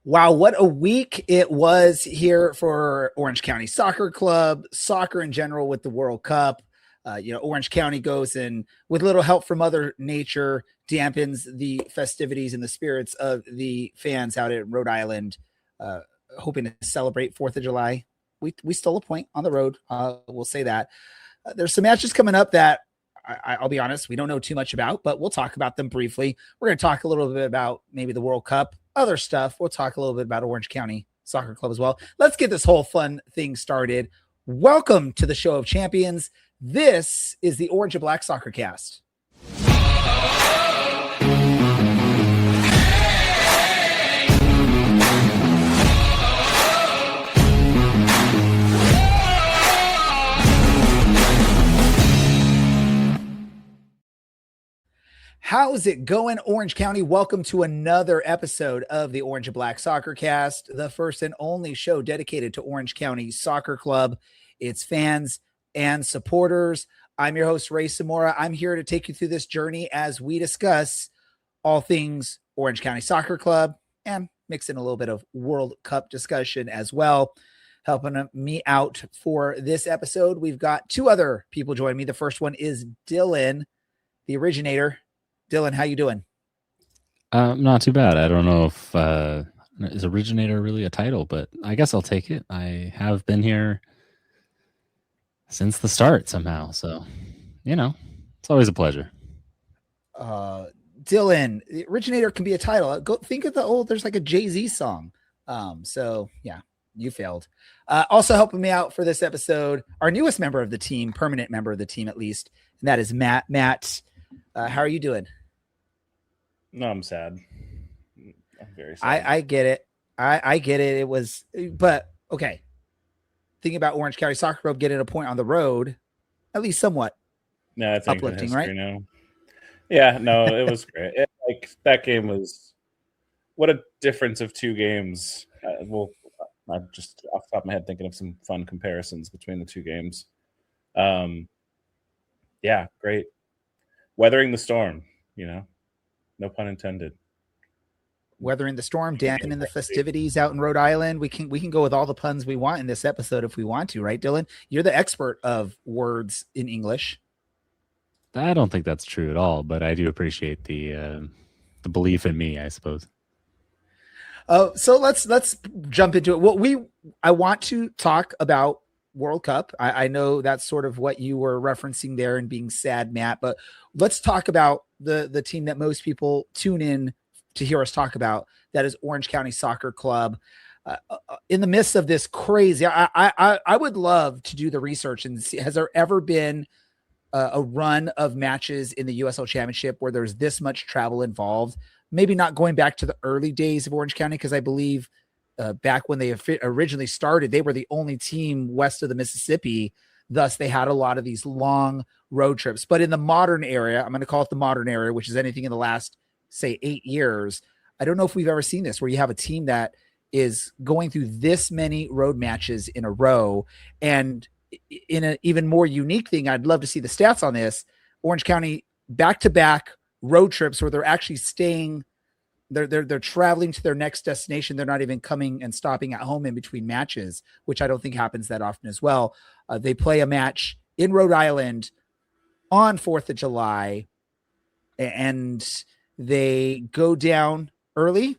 Wow, what a week it was here for Orange County Soccer Club, soccer in general with the World Cup. Orange County goes and, with little help from Mother Nature, dampens the festivities and the spirits of the fans out in Rhode Island, uh, hoping to celebrate 4th of July. We stole a point on the road. We'll say that. There's some matches coming up that I'll be honest, we don't know too much about, but we'll talk about them briefly. We're going to talk a little bit about maybe the World Cup, other stuff. We'll talk a little bit about Orange County Soccer Club as well. Let's get this whole fun thing started. Welcome to the Show of Champions. This is the Orange and Black Soccer Cast. How's it going, Orange County? Welcome to another episode of the Orange and Black Soccer Cast, the first and only show dedicated to Orange County Soccer Club, its fans and supporters. I'm your host, Ray Samora. I'm here to take you through this journey as we discuss all things Orange County Soccer Club and mix in a little bit of World Cup discussion as well. Helping me out for this episode, we've got two other people joining me. The first one is Dylan, the originator. Dylan, how you doing? Not too bad. I don't know if is originator really a title, but I guess I'll take it. I have been here since the start somehow, so it's always a pleasure. Dylan, the originator can be a title. Go think of there's like a Jay-Z song. So yeah, you failed. Also helping me out for this episode, our newest member of the team, permanent member of the team at least, and that is Matt. Matt, how are you doing? No, I'm sad. I'm very sad. I get it. I get it. But okay. Thinking about Orange County Soccer Club getting a point on the road, at least somewhat. No, it's uplifting, right? Now. Yeah, no, it was great. That game was what a difference of two games. I'm just off the top of my head thinking of some fun comparisons between the two games. Yeah, great. Weathering the storm, no pun intended. Weathering the storm, dampening the festivities out in Rhode Island. We can go with all the puns we want in this episode if we want to, right, Dylan? You're the expert of words in English. I don't think that's true at all, but I do appreciate the belief in me, I suppose. So let's jump into it. I want to talk about World Cup. I know that's sort of what you were referencing there and being sad, Matt, but let's talk about the team that most people tune in to hear us talk about. That is Orange County Soccer Club. In the midst of this crazy, I would love to do the research and see, has there ever been a run of matches in the USL Championship where there's this much travel involved? Maybe not going back to the early days of Orange County, because I believe back when they originally started, they were the only team west of the Mississippi. Thus, they had a lot of these long road trips. But in the modern era, I'm going to call it the modern era, which is anything in the last, say, 8 years. I don't know if we've ever seen this, where you have a team that is going through this many road matches in a row. And in an even more unique thing, I'd love to see the stats on this. Orange County back-to-back road trips where they're actually staying. They're traveling to their next destination. They're not even coming and stopping at home in between matches, which I don't think happens that often as well. They play a match in Rhode Island on 4th of July, and they go down early.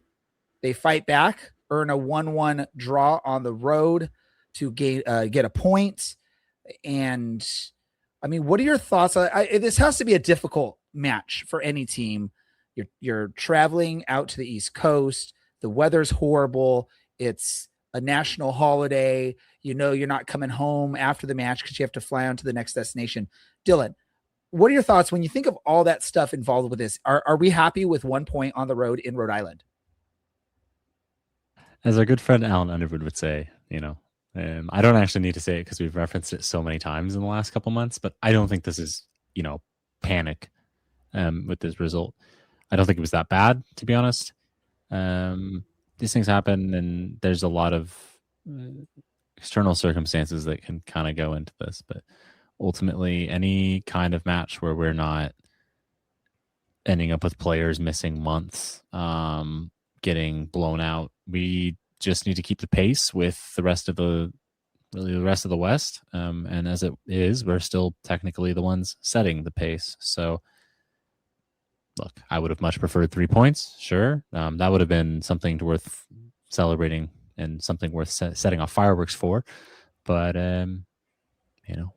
They fight back, earn a 1-1 draw on the road to get a point. And I mean, what are your thoughts? This has to be a difficult match for any team. You're traveling out to the East Coast. The weather's horrible. It's a national holiday. You're not coming home after the match because you have to fly on to the next destination. Dylan, what are your thoughts when you think of all that stuff involved with this? Are we happy with 1 point on the road in Rhode Island? As our good friend Alan Underwood would say, I don't actually need to say it because we've referenced it so many times in the last couple months, but I don't think this is, panic with this result. I don't think it was that bad, to be honest. These things happen, and there's a lot of external circumstances that can kind of go into this. But ultimately, any kind of match where we're not ending up with players missing months, getting blown out. We just need to keep the pace with the rest of the West. And as it is, we're still technically the ones setting the pace. So look, I would have much preferred 3 points. Sure. That would have been something worth celebrating and something worth setting off fireworks for. But,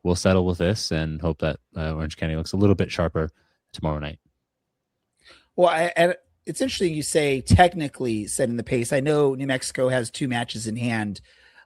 we'll settle with this and hope that Orange County looks a little bit sharper tomorrow night. Well, and it's interesting you say technically setting the pace. I know New Mexico has 2 matches in hand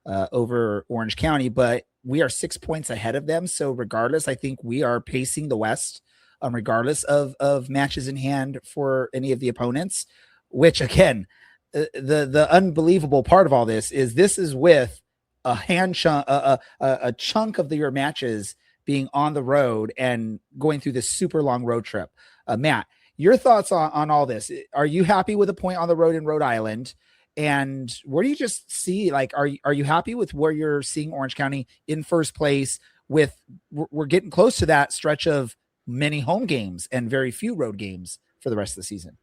over Orange County, but we are 6 points ahead of them. So regardless, I think we are pacing the West, regardless of matches in hand for any of the opponents, which again, the unbelievable part of all this is with a chunk of your matches being on the road and going through this super long road trip. Matt, your thoughts on all this? Are you happy with a point on the road in Rhode Island? And where do you just see, like, are you happy with where you're seeing Orange County in first place with, we're getting close to that stretch of many home games and very few road games for the rest of the season?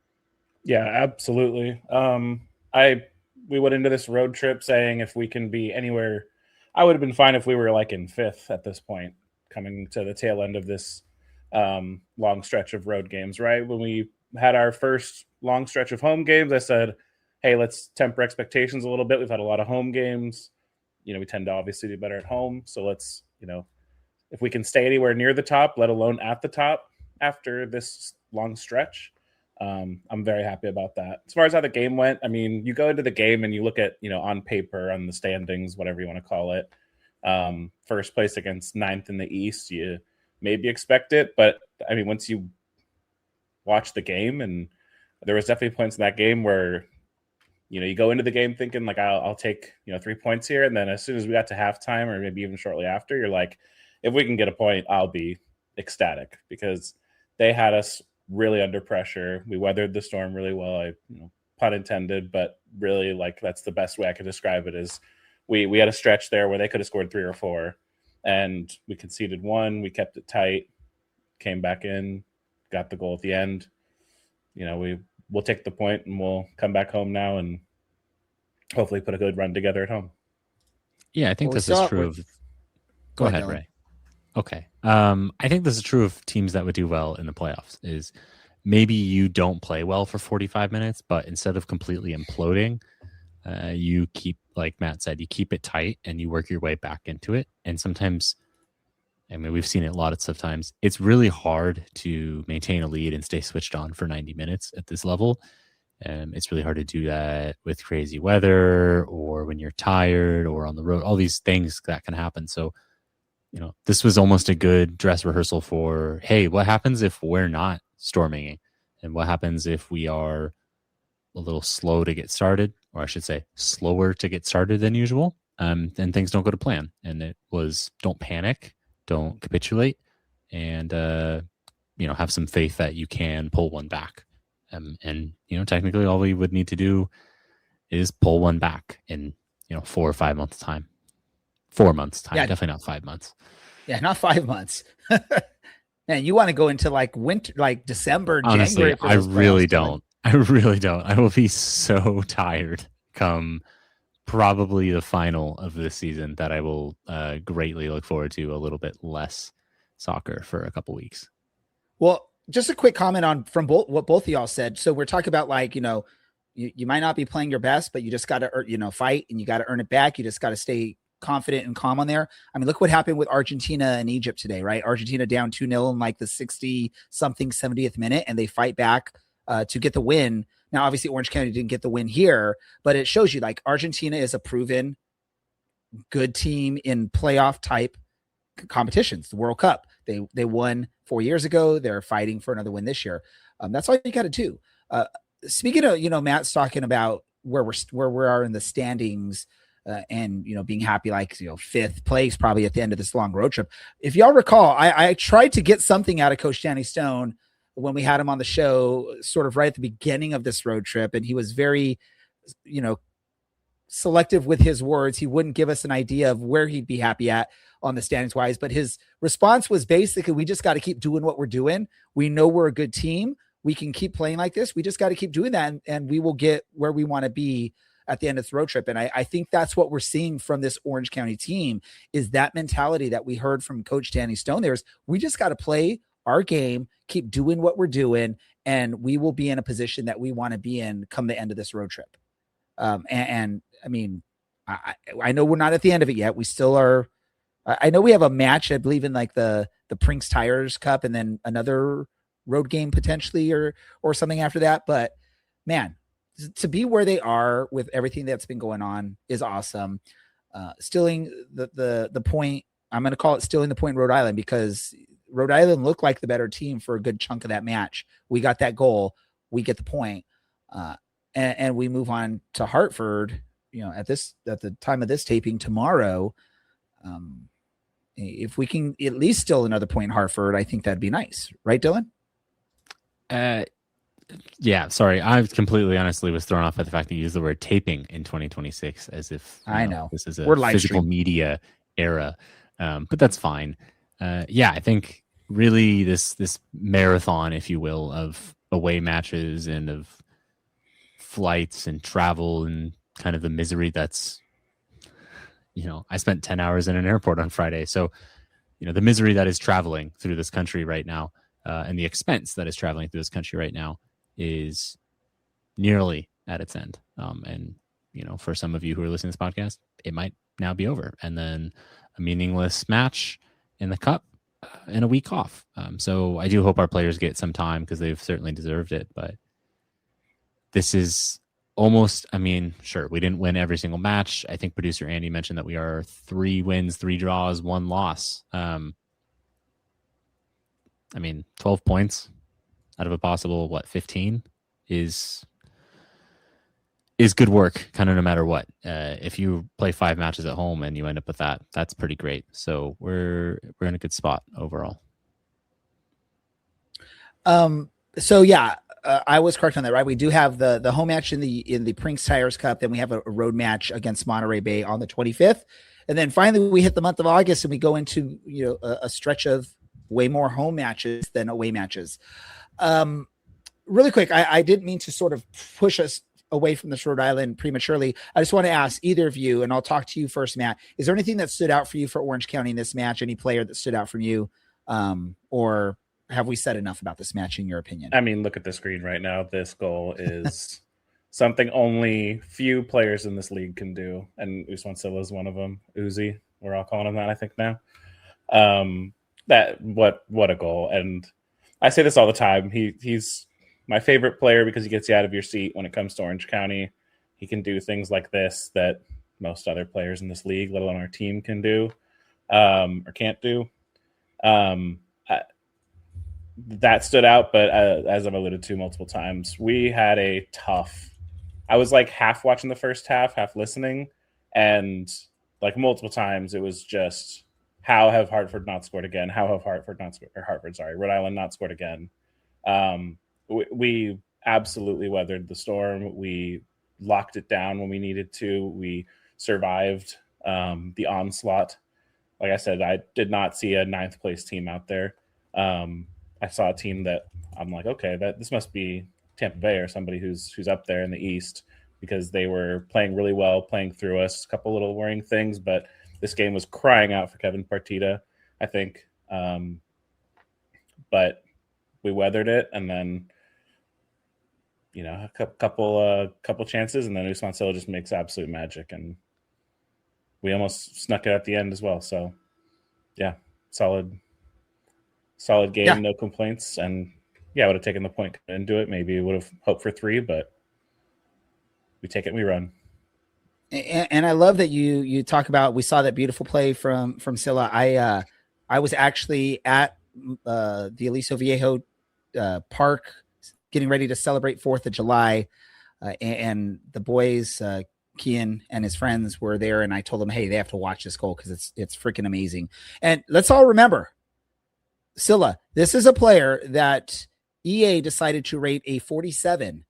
Yeah, absolutely. We went into this road trip saying if we can be anywhere, I would have been fine if we were like in 5th at this point, coming to the tail end of this long stretch of road games, right? When we had our first long stretch of home games, I said, hey, let's temper expectations a little bit. We've had a lot of home games. We tend to obviously do better at home. So let's, if we can stay anywhere near the top, let alone at the top after this long stretch, I'm very happy about that. As far as how the game went, I mean, you go into the game and you look at, on paper, on the standings, whatever you want to call it, first place against 9th in the East, you maybe expect it. But, I mean, once you watch the game, and there was definitely points in that game where, you go into the game thinking, like, I'll take, 3 points here. And then as soon as we got to halftime or maybe even shortly after, you're like, if we can get a point, I'll be ecstatic, because they had us really under pressure. We weathered the storm really well. Pun intended, but really, like, that's the best way I could describe it, is we had a stretch there where they could have scored 3 or 4 and we conceded 1. We kept it tight, came back in, got the goal at the end. We'll take the point and we'll come back home now and hopefully put a good run together at home. Yeah, I think this is true of. Go ahead, Ray. Okay. I think this is true of teams that would do well in the playoffs. Is maybe you don't play well for 45 minutes, but instead of completely imploding, you keep, like Matt said, you keep it tight and you work your way back into it. And sometimes, I mean, we've seen it a lot of times. It's really hard to maintain a lead and stay switched on for 90 minutes at this level. It's really hard to do that with crazy weather or when you're tired or on the road, all these things that can happen. So, this was almost a good dress rehearsal for, hey, what happens if we're not storming? And what happens if we are a little slow to get started, or I should say slower to get started than usual, and things don't go to plan. And it was, don't panic, don't capitulate, and, have some faith that you can pull one back. And technically all we would need to do is pull one back in, 4 or 5 months time. 4 months time, yeah. Definitely not 5 months. Yeah, not 5 months. Man, you want to go into like winter, like December, Honestly, January. I really don't. I really don't. I will be so tired come probably the final of this season that I will greatly look forward to a little bit less soccer for a couple weeks. Well, just a quick comment from what both of y'all said. So we're talking about, like, you might not be playing your best, but you just got to, fight, and you got to earn it back. You just got to stay confident and calm on there. I mean, look what happened with Argentina and Egypt today, right? Argentina down 2-0 in like the 70th minute, and they fight back to get the win. Now, obviously, Orange County didn't get the win here, but it shows you, like, Argentina is a proven good team in playoff type competitions. The World Cup, they won 4 years ago. They're fighting for another win this year. That's all you got to do. Speaking of, Matt's talking about where we are in the standings. And being happy, like 5th place probably at the end of this long road trip. If y'all recall, I tried to get something out of Coach Danny Stone when we had him on the show, sort of right at the beginning of this road trip, and he was very, selective with his words. He wouldn't give us an idea of where he'd be happy at on the standings wise, but his response was basically, we just got to keep doing what we're doing. We know we're a good team. we can keep playing like this. We just got to keep doing that, and we will get where we want to be at the end of this road trip. And I think that's what we're seeing from this Orange County team, is that mentality that we heard from Coach Danny Stone. We just got to play our game, keep doing what we're doing, and we will be in a position that we want to be in come the end of this road trip. And I mean, I know we're not at the end of it yet. We still are. I know we have a match, I believe, in like the Prinks Tires Cup, and then another road game potentially or something after that. But man, to be where they are with everything that's been going on is awesome. Stealing the point, I'm going to call it stealing the point in Rhode Island, because Rhode Island looked like the better team for a good chunk of that match. We got that goal. We get the point. And we move on to Hartford, at the time of this taping tomorrow. If we can at least steal another point in Hartford, I think that'd be nice. Right, Dylan? Yeah, sorry. I completely honestly was thrown off by the fact that you used the word taping in 2026 as if I know this is a we're live physical stream media era. But that's fine. Yeah, I think really this marathon, if you will, of away matches and of flights and travel and kind of the misery that's, I spent 10 hours in an airport on Friday. So, the misery that is traveling through this country right now, and the expense that is traveling through this country right now is nearly at its end. And, for some of you who are listening to this podcast, it might now be over. And then a meaningless match in the cup and a week off. So I do hope our players get some time, because they've certainly deserved it. But this is almost, sure, we didn't win every single match. I think producer Andy mentioned that we are 3 wins, 3 draws, 1 loss. 12 points out of a possible, 15 is good work, kind of no matter what. If you play 5 matches at home and you end up with that, that's pretty great. So we're in a good spot overall. So yeah, I was correct on that, right? We do have the home match in the Prinks Tires Cup. Then we have a road match against Monterey Bay on the 25th. And then finally we hit the month of August and we go into, a stretch of way more home matches than away matches. Really quick, I didn't mean to sort of push us away from this Rhode Island prematurely. I just want to ask either of you, and I'll talk to you first, Matt. Is there anything that stood out for you for Orange County in this match? Any player that stood out from you? Or have we said enough about this match in your opinion? Look at the screen right now. This goal is something only few players in this league can do. And Usman Silla is one of them. Uzi, we're all calling him that, I think, now. What a goal. And I say this all the time. He's my favorite player because he gets you out of your seat when it comes to Orange County. He can do things like this that most other players in this league, let alone our team, can do or can't do. That stood out, but as I've alluded to multiple times, we had a tough. I was like half watching the first half, half listening, and like multiple times it was just, how have Hartford not scored again? How have Rhode Island not scored again? We absolutely weathered the storm. We locked it down when we needed to. We survived the onslaught. Like I said, I did not see a 9th place team out there. I saw a team that I'm like, okay, this must be Tampa Bay or somebody who's up there in the East, because they were playing really well, playing through us. A couple little worrying things, but this game was crying out for Kevin Partita, I think. But we weathered it, and then a couple chances, and then Usman Silla just makes absolute magic, and we almost snuck it at the end as well. So, yeah, solid game, yeah. No complaints, and I would have taken the point into it. Maybe would have hoped for 3, but we take it and we run. And I love that you talk about, we saw that beautiful play from Silla. I was actually at the Aliso Viejo park getting ready to celebrate 4th of July, and the boys, Kian and his friends, were there, and I told them, hey, they have to watch this goal because it's freaking amazing. And let's all remember, Silla, this is a player that EA decided to rate a 47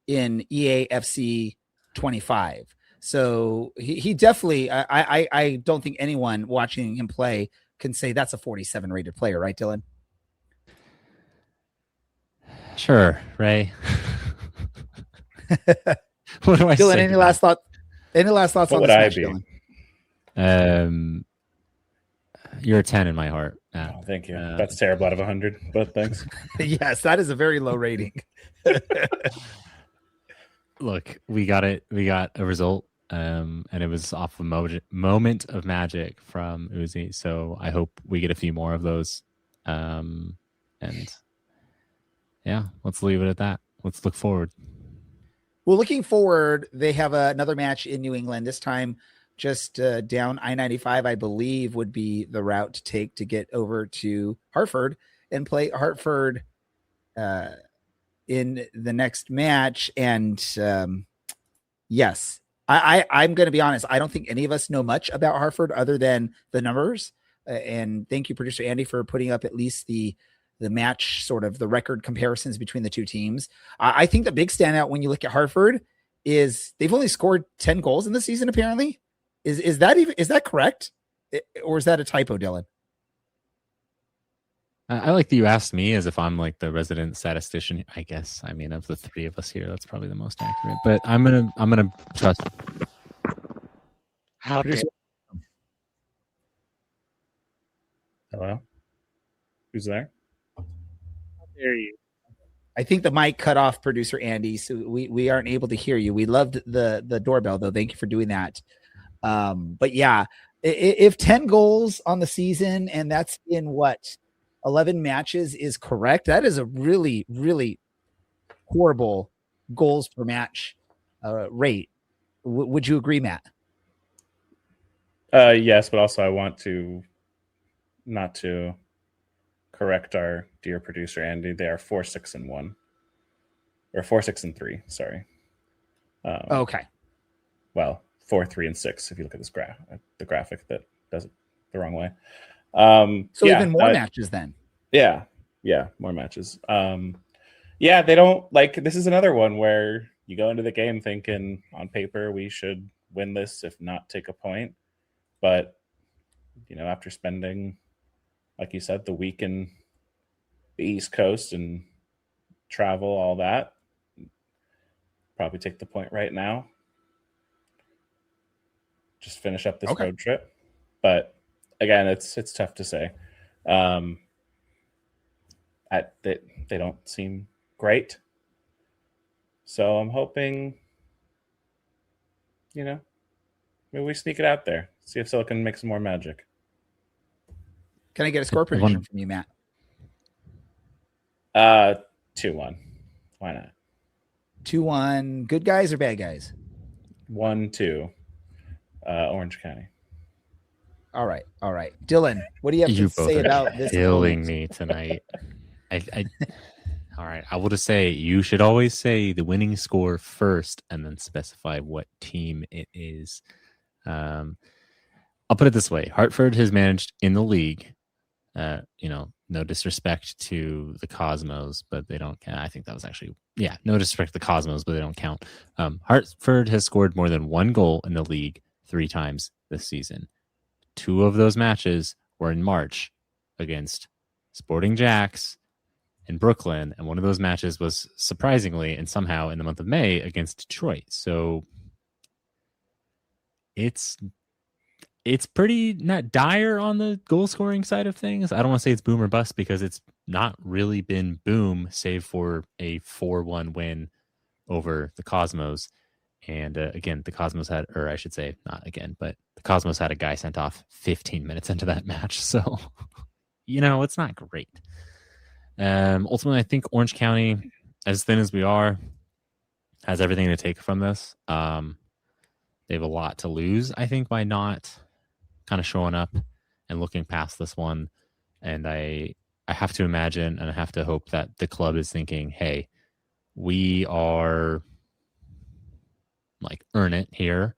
in EAFC 25. So he definitely, I don't think anyone watching him play can say that's a 47 rated player, right, Dylan? Sure, Ray. What do I Dylan, say? any last thought? Any last thoughts What on would this I match, be? Dylan? You're a 10 in my heart, Matt. Oh, thank you. That's terrible out of 100, but thanks. Yes, that is a very low rating. Look, we got it. We got a result, and it was off a moment of magic from Uzi. So I hope we get a few more of those. And yeah, let's leave it at that. Let's look forward. Well, looking forward, they have another match in New England. This time, just down I-95, I believe, would be the route to take to get over to Hartford and play Hartford in the next match. And yes, I'm going to be honest. I don't think any of us know much about Hartford other than the numbers. And thank you, producer Andy, for putting up at least the match, sort of the record comparisons between the two teams. I think the big standout when you look at Hartford is they've only scored 10 goals in the season. Apparently, is that correct? Or is that a typo, Dylan? I like that you asked me as if I'm like the resident statistician. I guess. I mean, of the three of us here, that's probably the most accurate. But I'm gonna trust. How dare Hello? Who's there? How dare you? I think the mic cut off producer Andy, so we aren't able to hear you. We loved the doorbell though. Thank you for doing that. But yeah, if 10 goals on the season and that's in what 11 matches is correct, that is a really, really horrible goals per match rate. Would you agree, Matt? Yes, but also I want to not to correct our dear producer Andy. They are 4-6-1, or 4-6-3. Sorry. Okay. Well, 4-3-6. If you look at this the graphic that does it the wrong way. So even more matches then. Yeah, more matches. Yeah, they don't like. This is another one where you go into the game thinking on paper we should win this, if not take a point. But after spending, like you said, the week in the East Coast and travel, all that, probably take the point right now. Just finish up this road trip. But again, it's tough to say. They don't seem great. So I'm hoping, maybe we sneak it out there. See if Silicon makes some more magic. Can I get a score prediction from you, Matt? 2-1. Why not? 2-1. Good guys or bad guys? 1-2. Orange County. All right. Dylan, what do you have to say about this? Killing me tonight. All right. I will just say you should always say the winning score first and then specify what team it is. I'll put it this way. Hartford has managed in the league, no disrespect to the Cosmos, but they don't count. I think that was actually, no disrespect to the Cosmos, but they don't count. Hartford has scored more than one goal in the league 3 times this season. 2 of those matches were in March against Sporting Jacks in Brooklyn, and one of those matches was surprisingly and somehow in the month of May against Detroit. So it's pretty not dire on the goal scoring side of things. I don't want to say it's boom or bust because it's not really been boom, save for a 4-1 win over the Cosmos. And again, the Cosmos had, or I should say not again, but the Cosmos had a guy sent off 15 minutes into that match. So, it's not great. Ultimately, I think Orange County, as thin as we are, has everything to take from this. They have a lot to lose, I think, by not kind of showing up and looking past this one. And I have to imagine and I have to hope that the club is thinking, hey, we are earn it here,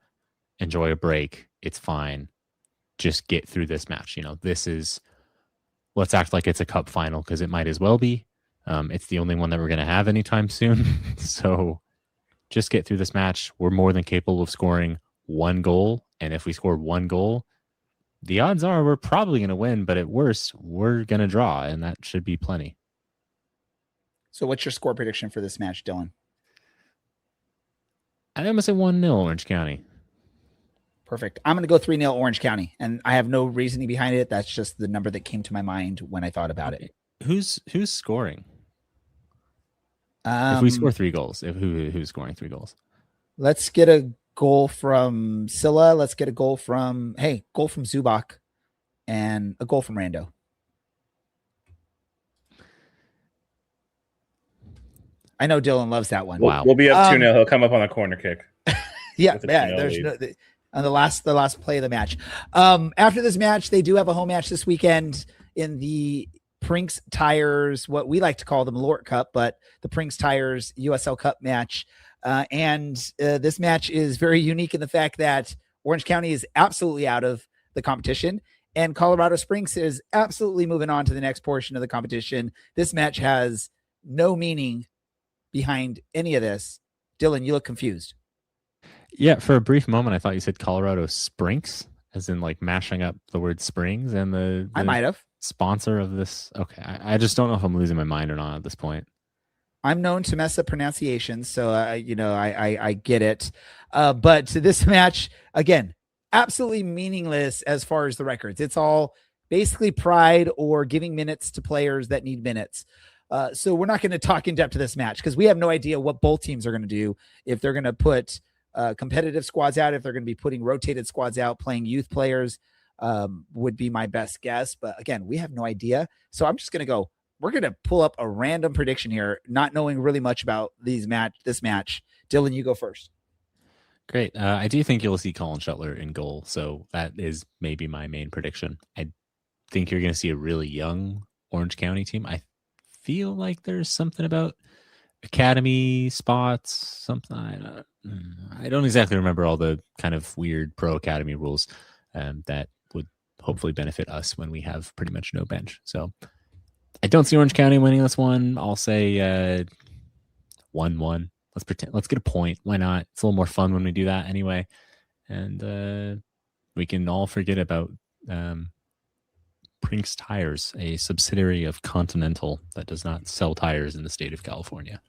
enjoy a break. It's fine. Just get through this match. Let's act like it's a cup final because it might as well be. It's the only one that we're going to have anytime soon. So just get through this match. We're more than capable of scoring 1 goal. And if we score 1 goal, the odds are we're probably going to win. But at worst, we're going to draw. And that should be plenty. So what's your score prediction for this match, Dylan? I'm going to say 1-0 Orange County. Perfect. I'm going to go 3-0 Orange County, and I have no reasoning behind it. That's just the number that came to my mind when I thought about it. Who's scoring? If we score 3 goals, who's scoring 3 goals? Let's get a goal from Scylla. Let's get a goal from Zubak, and a goal from Rando. I know Dylan loves that one. Wow. We'll be up 2-0. He'll come up on a corner kick. Yeah. There's on the last play of the match. After this match, they do have a home match this weekend in the Prinks Tires, what we like to call the Malort Cup, but the Prinks Tires USL Cup match. And this match is very unique in the fact that Orange County is absolutely out of the competition, and Colorado Springs is absolutely moving on to the next portion of the competition. This match has no meaning behind any of this. Dylan, you look confused. Yeah, for a brief moment, I thought you said Colorado Springs, as in like mashing up the word springs and the I might have. sponsor of this. Okay, I just don't know if I'm losing my mind or not at this point. I'm known to mess up pronunciations, so I get it. But to this match, again, absolutely meaningless as far as the records. It's all basically pride or giving minutes to players that need minutes. So we're not going to talk in depth to this match because we have no idea what both teams are going to do. If they're going to put competitive squads out, if they're going to be putting rotated squads out, playing youth players, would be my best guess. But again, we have no idea. So I'm just going to go. We're going to pull up a random prediction here, not knowing really much about this match. Dylan, you go first. Great. I do think you'll see Colin Shuttler in goal. So that is maybe my main prediction. I think you're going to see a really young Orange County team. I feel like there's something about academy spots, something. I don't exactly remember all the kind of weird pro academy rules that would hopefully benefit us when we have pretty much no bench. So I don't see Orange County winning this one. I'll say 1-1. Let's get a point. Why not? It's a little more fun when we do that anyway. And we can all forget about Prinks Tires, a subsidiary of Continental that does not sell tires in the state of California.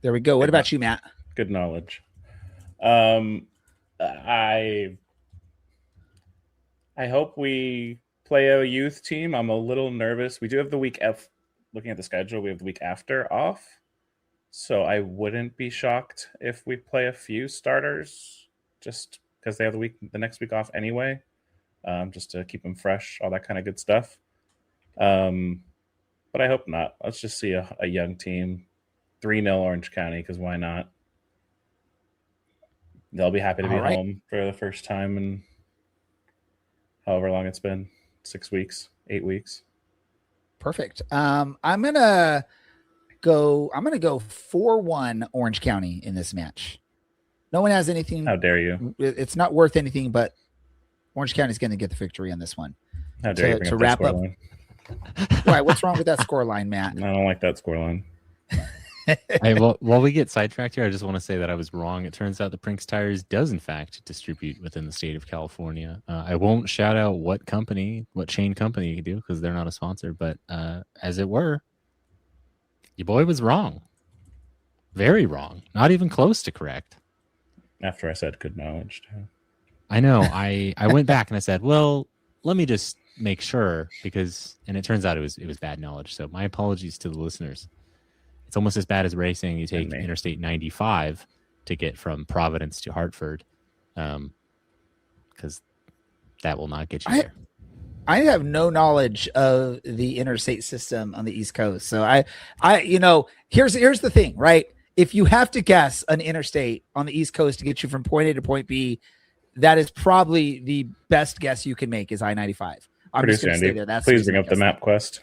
There we go. What about you, Matt? Good knowledge. I hope we play a youth team. I'm a little nervous. We do have the week looking at the schedule, we have the week after off. So I wouldn't be shocked if we play a few starters just because they have the next week off anyway, just to keep them fresh, all that kind of good stuff. But I hope not. Let's just see a young team. 3-0 Orange County, because why not? They'll be happy to be home for the first time in however long it's been, 6 weeks, 8 weeks. Perfect. I'm gonna go 4-1 Orange County in this match. No one has anything. How dare you? It's not worth anything, but Orange County is going to get the victory on this one. How dare you bring to up wrap that up? scoreline? Why? What's wrong with that scoreline, Matt? I don't like that scoreline. Hey, while we get sidetracked here, I just want to say that I was wrong. It turns out the Prinks Tires does, in fact, distribute within the state of California. I won't shout out what chain company you do, because they're not a sponsor. But as it were, your boy was wrong. Very wrong. Not even close to correct. After I said good knowledge, too. I know. I went back and I said, well, let me just make sure, and it turns out it was bad knowledge. So my apologies to the listeners. It's almost as bad as racing. You take Interstate 95 to get from Providence to Hartford, because that will not get you there. I have no knowledge of the interstate system on the East Coast. So here's the thing, right? If you have to guess an interstate on the East Coast to get you from point A to point B, that is probably the best guess you can make is I-95. I'm just going to stay there. Please bring up the map quest.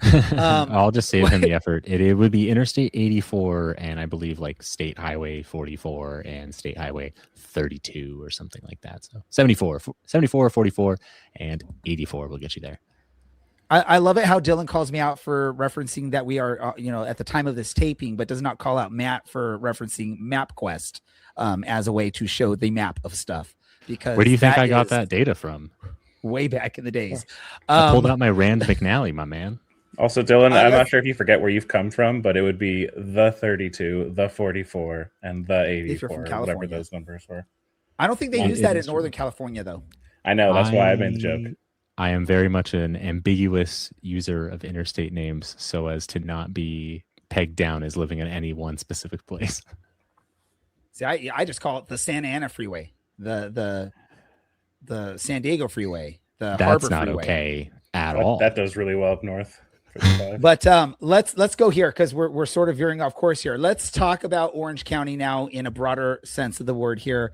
I'll just save him the effort. It would be Interstate 84 and I believe like State Highway 44 and State Highway 32 or something like that. So 74, 44, and 84 will get you there. I love it how Dylan calls me out for referencing that we are, at the time of this taping, but does not call out Matt for referencing MapQuest as a way to show the map of stuff. Because where do you think I got that data from? Way back in the days. I pulled out my Rand McNally, my man. Also, Dylan, I'm not sure if you forget where you've come from, but it would be the 32, the 44, and the 84, if you're from California. whatever those numbers were. I don't think they use that in Northern California, though. I know. That's why I made the joke. I am very much an ambiguous user of interstate names so as to not be pegged down as living in any one specific place. See, I just call it the Santa Ana Freeway, the San Diego Freeway, the That's Harbor not Freeway. Okay at all. That does really well up north. But let's go here because we're sort of veering off course here. Let's talk about Orange County now in a broader sense of the word here.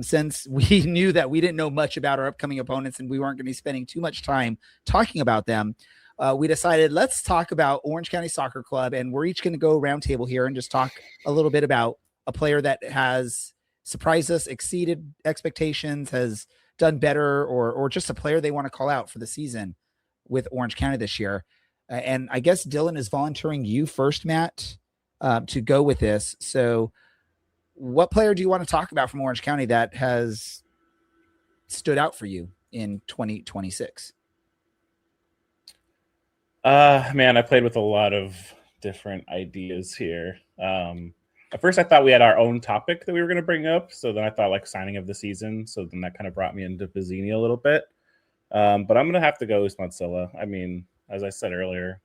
Since we knew that we didn't know much about our upcoming opponents and we weren't going to be spending too much time talking about them, we decided let's talk about Orange County Soccer Club, and we're each going to go round table here and just talk a little bit about a player that has surprised us, exceeded expectations, has done better, or just a player they want to call out for the season with Orange County this year. And I guess Dylan is volunteering you first, Matt, to go with this. So what player do you want to talk about from Orange County that has stood out for you in 2026? Man, I played with a lot of different ideas here. At first I thought we had our own topic that we were going to bring up. So then I thought like signing of the season. So then that kind of brought me into Pizzini a little bit. But I'm going to have to go with Smotzilla. I mean, as I said earlier,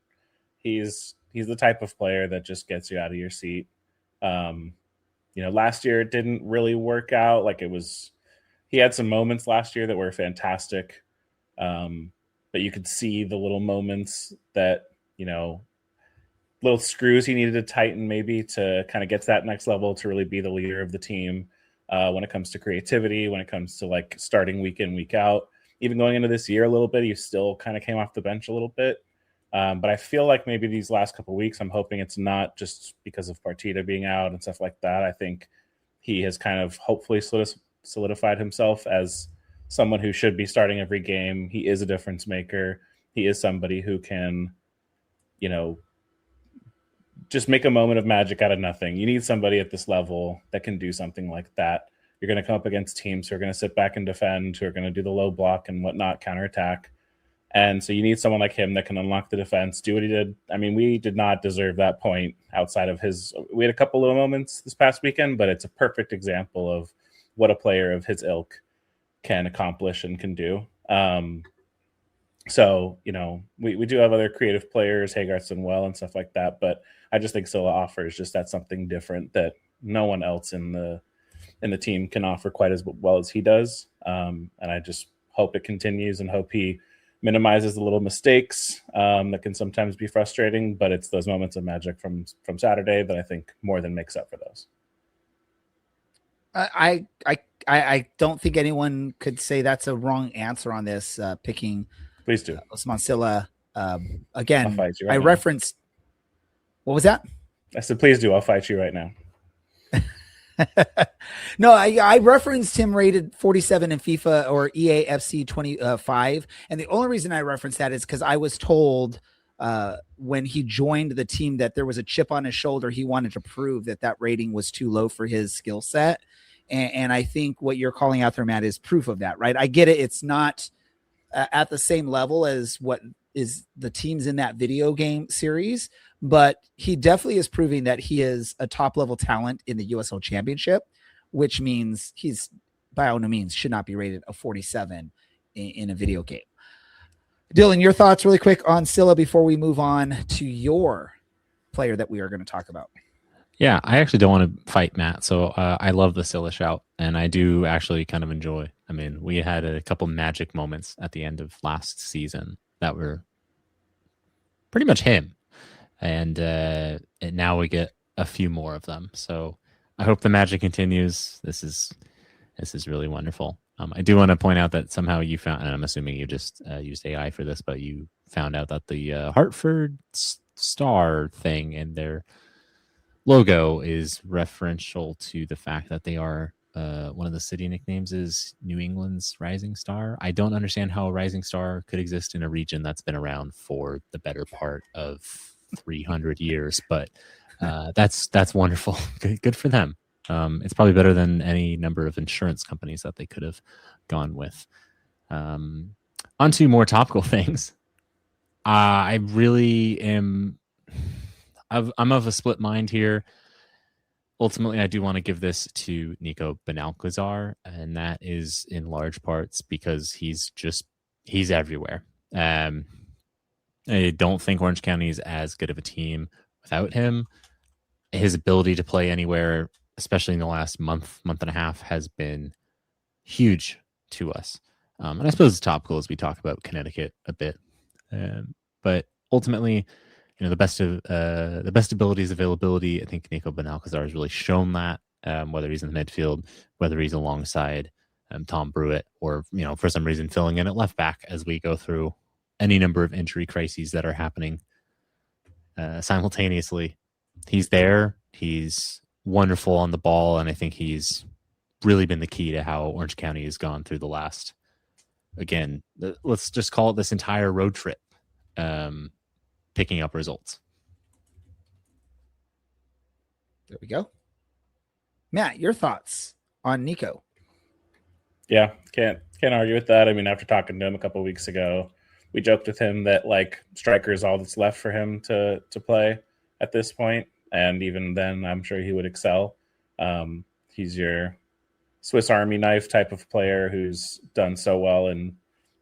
he's the type of player that just gets you out of your seat. Last year it didn't really work out. He had some moments last year that were fantastic. But you could see the little moments that, little screws he needed to tighten maybe to kind of get to that next level to really be the leader of the team when it comes to creativity, when it comes to like starting week in, week out. Even going into this year a little bit, he still kind of came off the bench a little bit. But I feel like maybe these last couple of weeks, I'm hoping it's not just because of Partita being out and stuff like that. I think he has kind of hopefully solidified himself as someone who should be starting every game. He is a difference maker. He is somebody who can, just make a moment of magic out of nothing. You need somebody at this level that can do something like that. You're going to come up against teams who are going to sit back and defend, who are going to do the low block and whatnot, counterattack. And so you need someone like him that can unlock the defense, do what he did. I mean, we did not deserve that point outside of we had a couple little moments this past weekend, but it's a perfect example of what a player of his ilk can accomplish and can do. So, we do have other creative players, Hagart's well and stuff like that, but I just think Silla offers just that something different that no one else in the team can offer quite as well as he does. And I just hope it continues and hope he minimizes the little mistakes that can sometimes be frustrating, but it's those moments of magic from Saturday that I think more than makes up for those. I don't think anyone could say that's a wrong answer on this, picking Please do. Osman Silla. Again, I now. Referenced. What was that? I said, please do. I'll fight you right now. No, I referenced him rated 47 in FIFA or EAFC 25. And the only reason I referenced that is because I was told when he joined the team that there was a chip on his shoulder. He wanted to prove that rating was too low for his skill set. And I think what you're calling out there, Matt, is proof of that, right? I get it. It's not at the same level as what is the teams in that video game series, but he definitely is proving that he is a top level talent in the USL Championship, which means he's by no means should not be rated a 47 in a video game. Dylan, your thoughts really quick on Silla before we move on to your player that we are going to talk about. Yeah, I actually don't want to fight Matt. So I love the Silla shout, and I do actually kind of enjoy. I mean, we had a couple magic moments at the end of last season that were pretty much him. And now we get a few more of them. So I hope the magic continues. This is really wonderful. I do want to point out that somehow you found, and I'm assuming you just used AI for this, but you found out that the Hartford Star thing in their logo is referential to the fact that they are one of the city nicknames is New England's Rising Star. I don't understand how a rising star could exist in a region that's been around for the better part of 300 years, but that's wonderful. Good for them. It's probably better than any number of insurance companies that they could have gone with. On to more topical things. I really am. I'm of a split mind here. Ultimately, I do want to give this to Nico Benalcazar, and that is in large parts because he's everywhere. I don't think Orange County is as good of a team without him. His ability to play anywhere, especially in the last month and a half, has been huge to us. And I suppose it's topical as we talk about Connecticut a bit. But ultimately, the best abilities, availability. I think Nico Benalcazar has really shown that, whether he's in the midfield, whether he's alongside Tom Brewitt, or for some reason filling in at left back as we go through any number of injury crises that are happening simultaneously. He's there. He's wonderful on the ball, and I think he's really been the key to how Orange County has gone through the last, again, let's just call it this entire road trip, picking up results. There we go. Matt, your thoughts on Nico? Yeah, can't argue with that. I mean, after talking to him a couple of weeks ago, we joked with him that striker is all that's left for him to play at this point, and even then, I'm sure he would excel. He's your Swiss Army knife type of player who's done so well in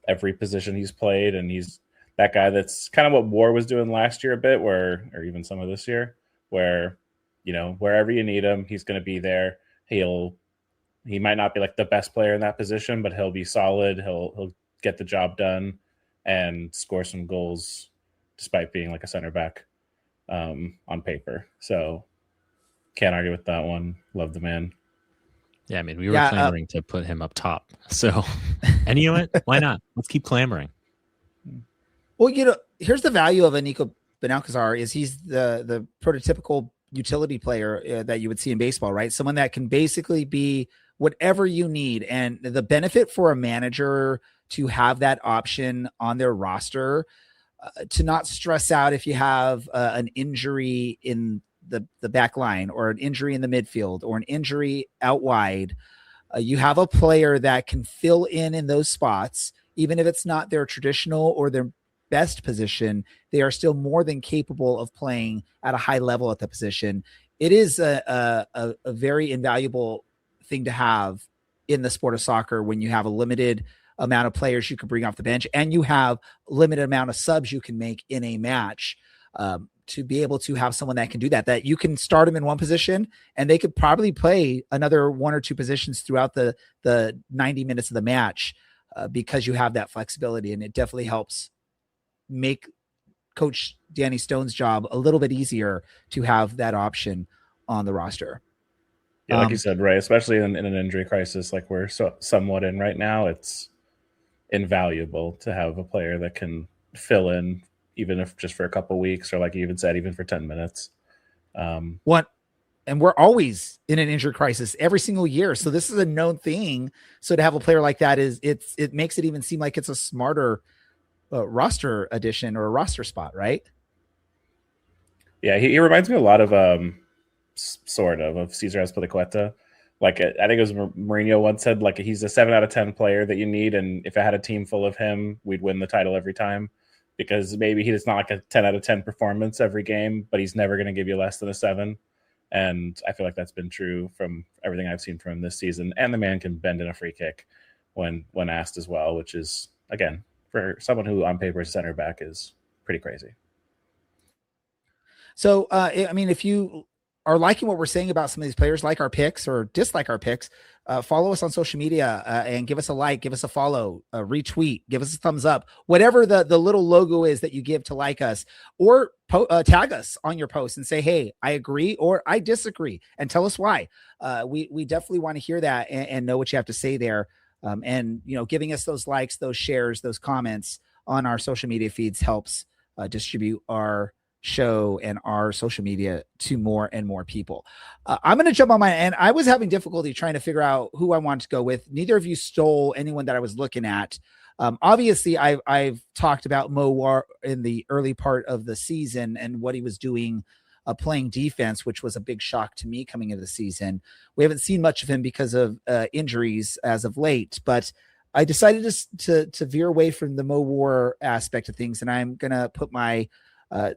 every position he's played, and he's that guy that's kind of what War was doing last year a bit, or even some of this year, where wherever you need him, he's going to be there. He might not be the best player in that position, but he'll be solid. He'll get the job done and score some goals despite being a center back on paper. So can't argue with that one. Love the man. Yeah, I mean, we were clamoring to put him up top. So, and you know what? Why not? Let's keep clamoring. Well, here's the value of a Nico Benalcazar is he's the prototypical utility player that you would see in baseball, right? Someone that can basically be whatever you need. And the benefit for a manager to have that option on their roster, to not stress out if you have an injury in the back line, or an injury in the midfield, or an injury out wide. You have a player that can fill in those spots, even if it's not their traditional or their best position. They are still more than capable of playing at a high level at the position. It is a very invaluable thing to have in the sport of soccer when you have a limited amount of players you can bring off the bench, and you have limited amount of subs you can make in a match. To be able to have someone that can do that you can start them in one position and they could probably play another one or two positions throughout the 90 minutes of the match, because you have that flexibility. And it definitely helps make Coach Danny Stone's job a little bit easier to have that option on the roster. Yeah, like you said, Ray, especially in an injury crisis like we're somewhat in right now, it's invaluable to have a player that can fill in, even if just for a couple of weeks, or like you even said, even for 10 minutes. And we're always in an injury crisis every single year. So this is a known thing. So to have a player like that it makes it even seem like it's a smarter roster addition or a roster spot, right? Yeah, he reminds me a lot of sort of Cesar Azpilicueta. I think it was Mourinho once said, he's a 7 out of 10 player that you need, and if I had a team full of him, we'd win the title every time. Because maybe he's not a 10 out of 10 performance every game, but he's never going to give you less than a 7. And I feel like that's been true from everything I've seen from him this season. And the man can bend in a free kick when asked as well, which is, again, for someone who on paper is center back, is pretty crazy. So, if you are liking what we're saying about some of these players, like our picks or dislike our picks, follow us on social media and give us a like, give us a follow, retweet, give us a thumbs up, whatever the little logo is that you give to like us, or tag us on your post and say, hey, I agree or I disagree, and tell us why. We definitely want to hear that and know what you have to say there. And giving us those likes, those shares, those comments on our social media feeds helps distribute our show and our social media to more and more people. I'm going to jump on and I was having difficulty trying to figure out who I wanted to go with. Neither of you stole anyone that I was looking at. Obviously I've talked about Mo War in the early part of the season and what he was doing, playing defense, which was a big shock to me coming into the season. We haven't seen much of him because of injuries as of late, but I decided to veer away from the Mo War aspect of things, and I'm gonna put my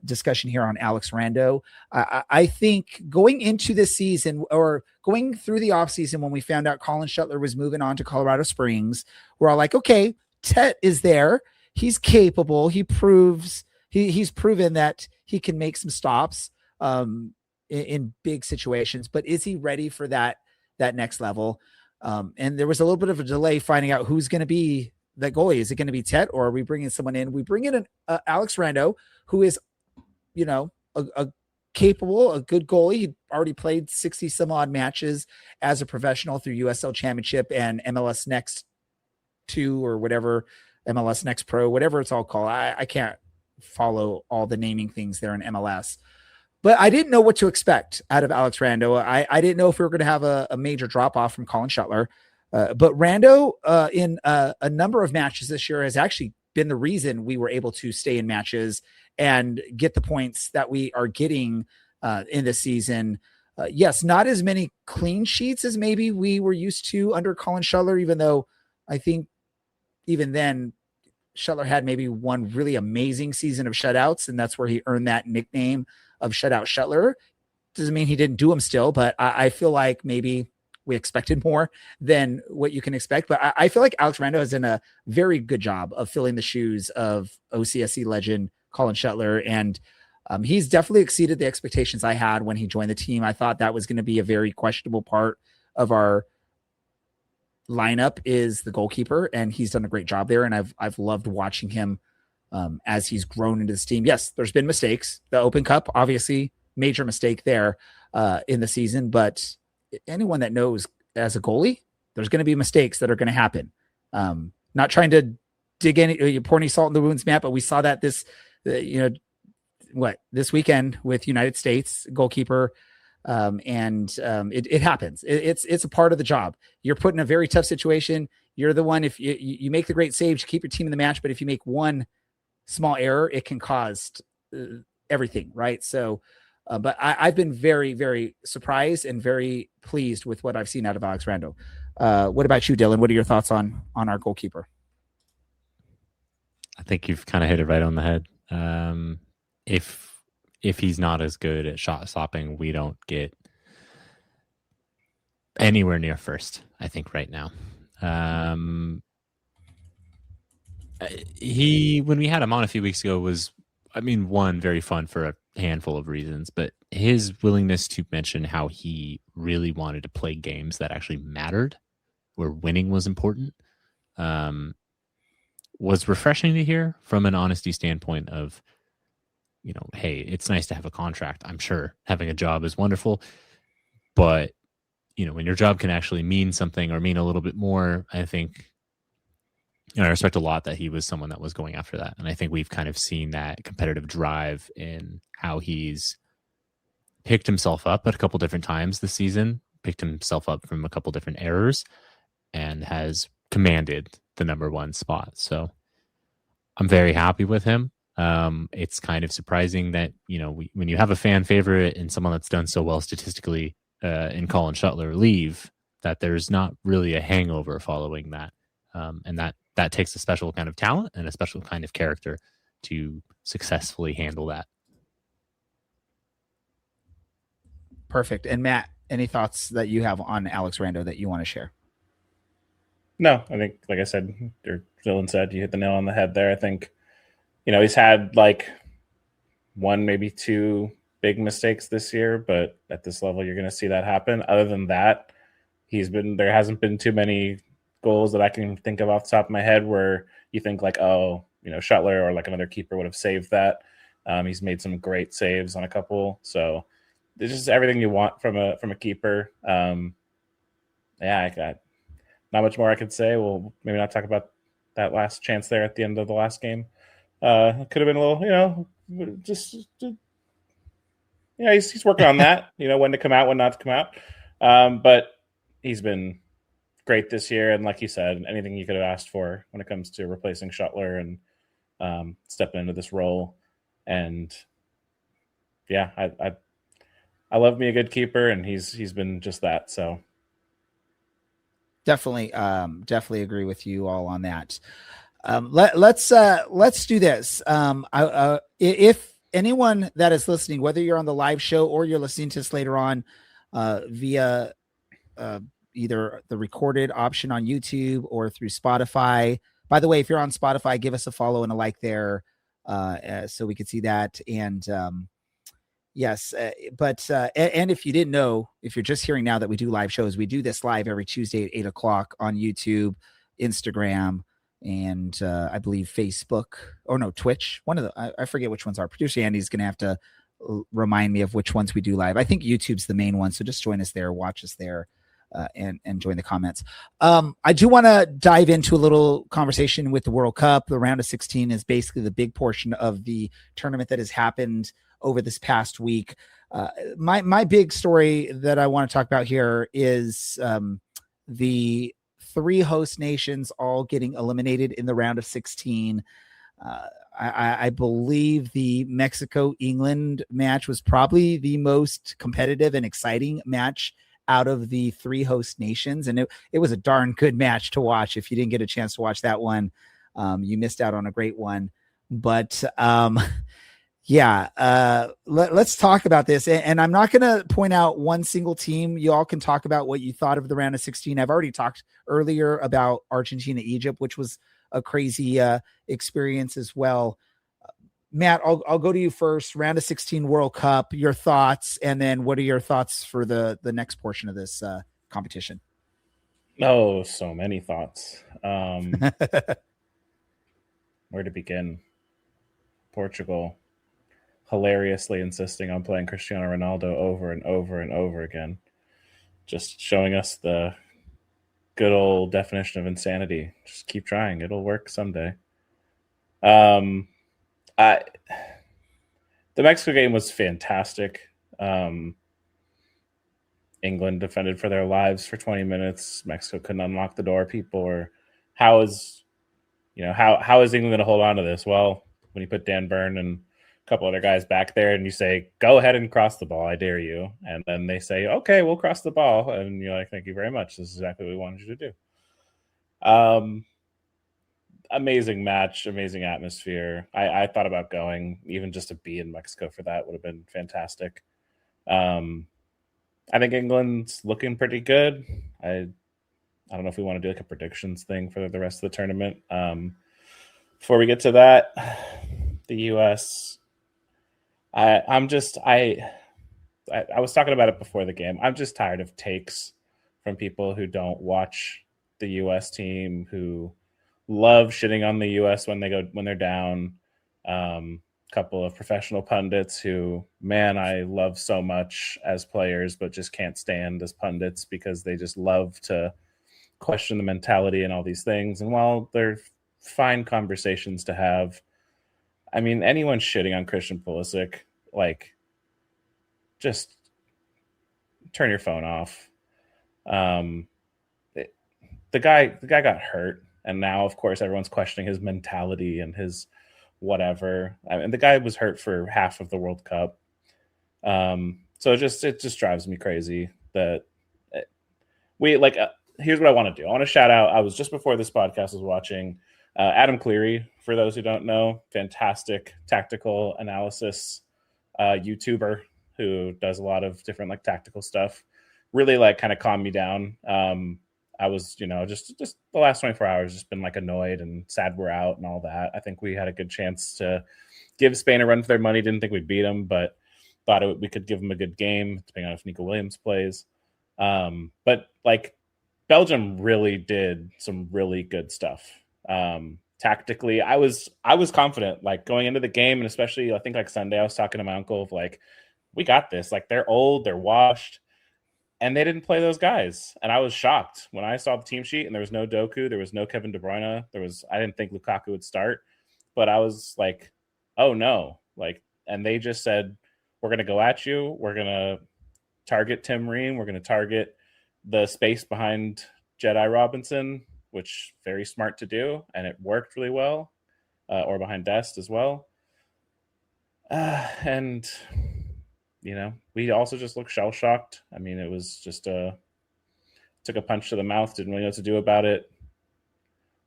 discussion here on Alex Rando. I think going into this season, or going through the offseason, when we found out Colin Shuttler was moving on to Colorado Springs, we're all like, okay, Tet is there. He's capable. He's proven that he can make some stops in big situations, but is he ready for that next level? And there was a little bit of a delay finding out who's going to be the goalie. Is it going to be Tet, or are we bringing someone in? We bring in Alex Rando, who is, a capable, a good goalie. He already played 60 some odd matches as a professional through USL Championship and MLS Next 2 or whatever, MLS Next Pro, whatever it's all called. I can't follow all the naming things there in MLS. But I didn't know what to expect out of Alex Rando. I didn't know if we were going to have a major drop-off from Colin Shuttler. But Rando, in a number of matches this year, has actually been the reason we were able to stay in matches and get the points that we are getting in this season. Yes, not as many clean sheets as maybe we were used to under Colin Shuttler, even though I think even then Shuttler had maybe one really amazing season of shutouts, and that's where he earned that nickname of Shutout Shuttler. Doesn't mean he didn't do them still, but I feel like maybe we expected more than what you can expect. But I feel like Alex Rando has done a very good job of filling the shoes of OCSC legend Colin Shuttler, and he's definitely exceeded the expectations I had when he joined the team. I thought that was going to be a very questionable part of our lineup, is the goalkeeper, and he's done a great job there. And I've loved watching him as he's grown into this team. Yes, there's been mistakes. The Open Cup, obviously, major mistake there in the season. But anyone that knows as a goalie, there's going to be mistakes that are going to happen. Not trying to pour any salt in the wounds, Matt, but we saw that this weekend with United States goalkeeper. It happens. It's a part of the job. You're put in a very tough situation. You're the one, if you make the great saves, you keep your team in the match, but if you make one small error, it can cause everything, right? So, but I've been very, very surprised and very pleased with what I've seen out of Alex Rando. What about you, Dylan? What are your thoughts on our goalkeeper? I think you've kind of hit it right on the head. If he's not as good at shot stopping, we don't get anywhere near first, I think, right now. When we had him on a few weeks ago, was, one, very fun for a handful of reasons, but his willingness to mention how he really wanted to play games that actually mattered, where winning was important, was refreshing to hear from an honesty standpoint of, hey, it's nice to have a contract. I'm sure having a job is wonderful, but when your job can actually mean something or mean a little bit more, I think, I respect a lot that he was someone that was going after that. And I think we've kind of seen that competitive drive in how he's picked himself up at a couple different times this season, picked himself up from a couple different errors, and has commanded the number one spot. So I'm very happy with him. It's kind of surprising that, when you have a fan favorite and someone that's done so well statistically in Colin Shuttler leave, that there's not really a hangover following that. And that takes a special kind of talent and a special kind of character to successfully handle that. Perfect. And Matt, any thoughts that you have on Alex Rando that you want to share? No, I think, like I said, or Dylan said, you hit the nail on the head there. I think, he's had like one, maybe two big mistakes this year, but at this level, you're going to see that happen. Other than that, there hasn't been too many goals that I can think of off the top of my head where you think like, Shuttler or like another keeper would have saved that. He's made some great saves on a couple. So it's just everything you want from a keeper. I got not much more I could say. We'll maybe not talk about that last chance there at the end of the last game. It could have been a little, he's working on that, when to come out, when not to come out. But he's been great this year. And like you said, anything you could have asked for when it comes to replacing Shuttler and stepping into this role. And I love me a good keeper, and he's been just that. So Definitely agree with you all on that. Let's do this. If anyone that is listening, whether you're on the live show or you're listening to us later on via either the recorded option on YouTube or through Spotify. By the way, if you're on Spotify, give us a follow and a like there so we can see that. And yes, and if you didn't know, if you're just hearing now that we do live shows, we do this live every Tuesday at 8:00 on YouTube, Instagram, and I believe Facebook, or no, Twitch. One of the, I forget which ones are. Producer Andy's going to have to remind me of which ones we do live. I think YouTube's the main one. So just join us there, watch us there, and join the comments. I do want to dive into a little conversation with the World Cup. The round of 16 is basically the big portion of the tournament that has happened over this past week. My big story that I want to talk about here is the 3 host nations all getting eliminated in the round of 16. I believe the Mexico-England match was probably the most competitive and exciting match out of the 3 host nations. And it was a darn good match to watch. If you didn't get a chance to watch that one, you missed out on a great one. But let's talk about this. And I'm not going to point out one single team. You all can talk about what you thought of the round of 16. I've already talked earlier about Argentina, Egypt, which was a crazy experience as well. Matt, I'll go to you first. Round of 16 World Cup, your thoughts, and then what are your thoughts for the next portion of this competition? Oh, so many thoughts. Where to begin? Portugal hilariously insisting on playing Cristiano Ronaldo over and over and over again, just showing us the good old definition of insanity. Just keep trying; it'll work someday. The Mexico game was fantastic. England defended for their lives for 20 minutes. Mexico couldn't unlock the door. People were, how is England going to hold on to this? Well, when you put Dan Burn and a couple other guys back there and you say, go ahead and cross the ball, I dare you. And then they say, okay, we'll cross the ball. And you're like, thank you very much. This is exactly what we wanted you to do. Amazing match, amazing atmosphere. I thought about going, even just to be in Mexico for that would have been fantastic. I think England's looking pretty good. I don't know if we want to do like a predictions thing for the rest of the tournament. Before we get to that, the U.S. I was talking about it before the game. I'm just tired of takes from people who don't watch the U.S. team, who love shitting on the U.S. when they're down. Couple of professional pundits who, man, I love so much as players, but just can't stand as pundits because they just love to question the mentality and all these things. And while they're fine conversations to have, I mean, anyone shitting on Christian Pulisic, like, just turn your phone off. The guy got hurt, and now, of course, everyone's questioning his mentality and his whatever. I mean, the guy was hurt for half of the World Cup. So it just drives me crazy that here's what I want to do. I want to shout out, I was just before this podcast was watching Adam Cleary, for those who don't know, fantastic tactical analysis YouTuber who does a lot of different like tactical stuff. Really like kind of calmed me down. I was, just the last 24 hours just been like annoyed and sad we're out and all that. I think we had a good chance to give Spain a run for their money. Didn't think we'd beat them, but thought we could give them a good game, depending on if Nico Williams plays. But like Belgium really did some really good stuff. Tactically, I was confident, like going into the game, and especially I think like Sunday, I was talking to my uncle of like, we got this. Like they're old, they're washed. And they didn't play those guys. And I was shocked when I saw the team sheet and there was no Doku, there was no Kevin De Bruyne. I didn't think Lukaku would start, but I was like, oh no. Like, and they just said, we're going to go at you. We're going to target Tim Ream. We're going to target the space behind Jedi Robinson, which very smart to do. And it worked really well, or behind Dest as well. And we also just looked shell-shocked. I mean, it was just a took a punch to the mouth, didn't really know what to do about it.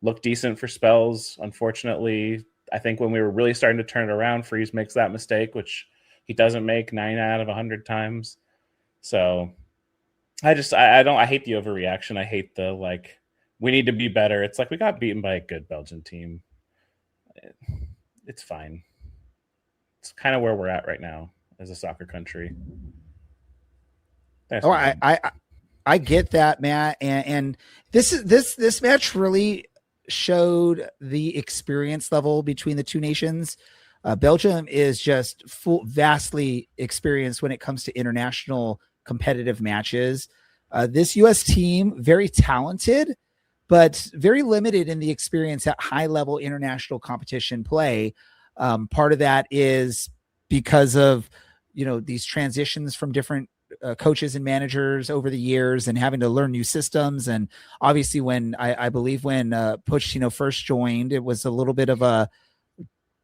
Looked decent for spells. Unfortunately, I think when we were really starting to turn it around, Freeze makes that mistake, which he doesn't make 9 out of 100 times. So I hate the overreaction. I hate the, like, we need to be better. It's like we got beaten by a good Belgian team. It's fine. It's kind of where we're at right now as a soccer country. Oh, I get that, Matt, and this match really showed the experience level between the two nations. Belgium is just vastly experienced when it comes to international competitive matches. This U.S. team, very talented, but very limited in the experience at high level international competition play. Part of that is because of, these transitions from different coaches and managers over the years and having to learn new systems. And obviously when I believe when Pochettino first joined, it was a little bit of